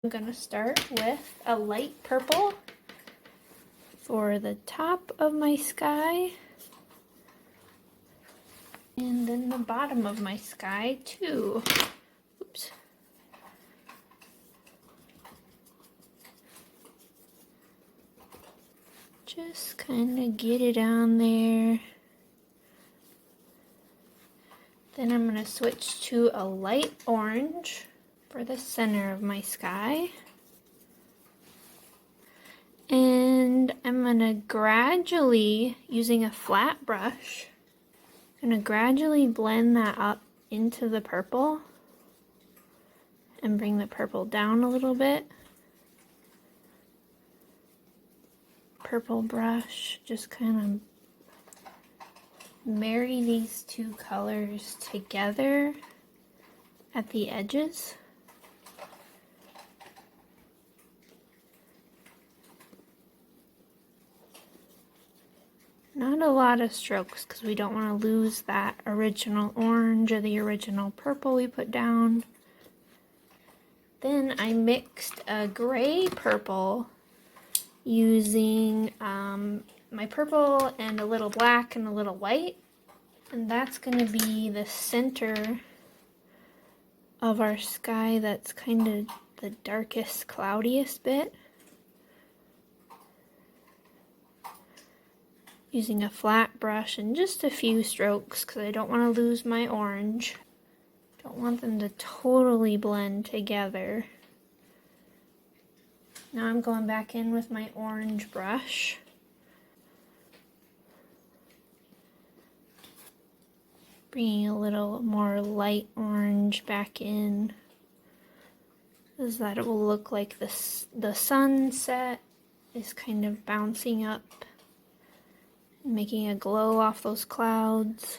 I'm gonna start with a light purple for the top of my sky. And then the bottom of my sky too. Oops. Just kind of get it on there. Then I'm going to switch to a light orange for the center of my sky. And I'm going to gradually, using a flat brush, I'm going to gradually blend that up into the purple and bring the purple down a little bit. Purple brush, just kind of marry these two colors together at the edges. Not a lot of strokes because we don't want to lose that original orange or the original purple we put down. Then I mixed a gray purple using my purple and a little black and a little white. And that's going to be the center of our sky. That's kind of the darkest, cloudiest bit. Using a flat brush and just a few strokes because I don't want to lose my orange. Don't want them to totally blend together. Now I'm going back in with my orange brush. Bringing a little more light orange back in. As that it will look like the sunset is kind of bouncing up. Making a glow off those clouds.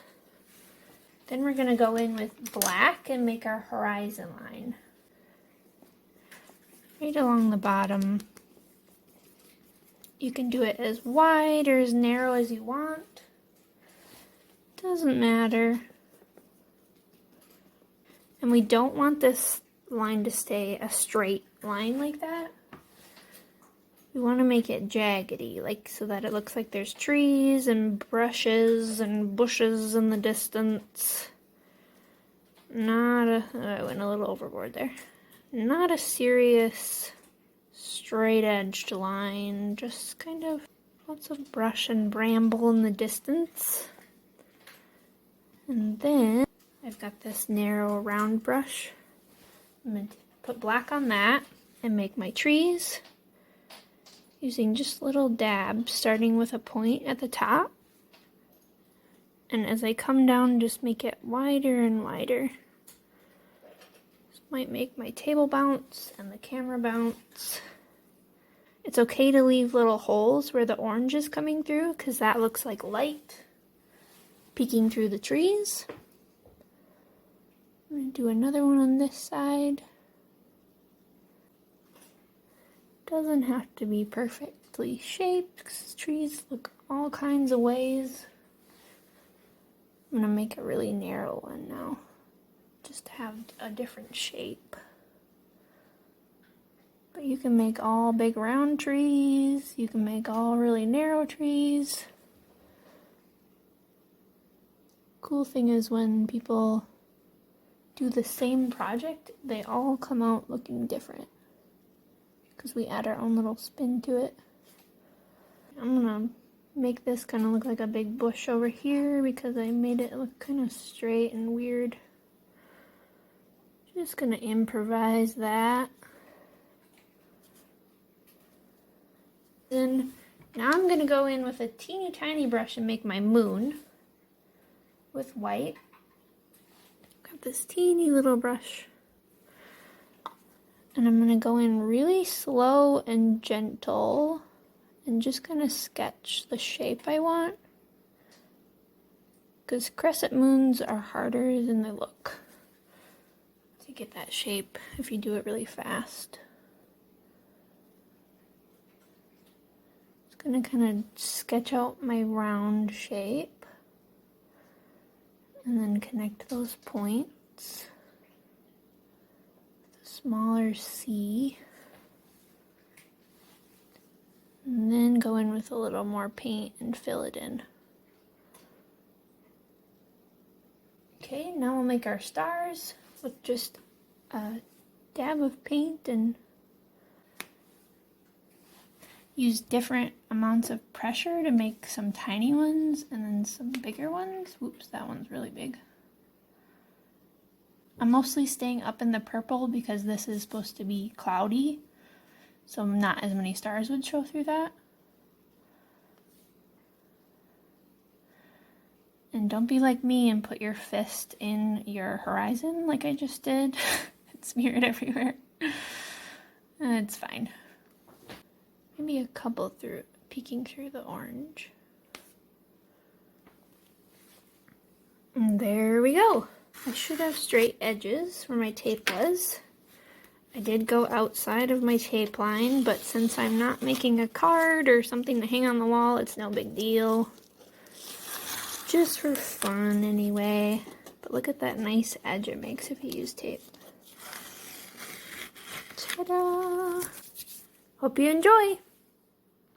Then we're going to go in with black and make our horizon line. Right along the bottom. You can do it as wide or as narrow as you want. Doesn't matter. And we don't want this line to stay a straight line like that. We want to make it jaggedy, like so that it looks like there's trees and brushes and bushes in the distance. I went a little overboard there. Not a serious straight-edged line, just kind of lots of brush and bramble in the distance. And then I've got this narrow round brush. I'm going to put black on that and make my trees. Using just little dabs, starting with a point at the top. And as I come down, just make it wider and wider. This might make my table bounce and the camera bounce. It's okay to leave little holes where the orange is coming through, because that looks like light peeking through the trees. I'm going to do another one on this side. Doesn't have to be perfectly shaped because trees look all kinds of ways. I'm going to make a really narrow one now, just to have a different shape. But you can make all big round trees, you can make all really narrow trees. Cool thing is when people do the same project, they all come out looking different. Because we add our own little spin to it. I'm gonna make this kind of look like a big bush over here because I made it look kind of straight and weird. Just gonna improvise that. Then now I'm gonna go in with a teeny tiny brush and make my moon with white. Got this teeny little brush. And I'm going to go in really slow and gentle and just kind of sketch the shape I want. Because crescent moons are harder than they look to get that shape if you do it really fast. Just going to kind of sketch out my round shape and then connect those points. Smaller C. with a little more paint and fill it in. Okay, now we'll make our stars with just a dab of paint and use different amounts of pressure to make some tiny ones and then some bigger ones. Whoops, that one's really big. I'm mostly staying up in the purple because this is supposed to be cloudy, so not as many stars would show through that. And don't be like me and put your fist in your horizon like I just did. It smeared everywhere. It's fine. Maybe a couple peeking through the orange. And there we go. I should have straight edges where my tape was. I did go outside of my tape line, but since I'm not making a card or something to hang on the wall, it's no big deal. Just for fun anyway. But look at that nice edge it makes if you use tape. Ta-da! Hope you enjoy!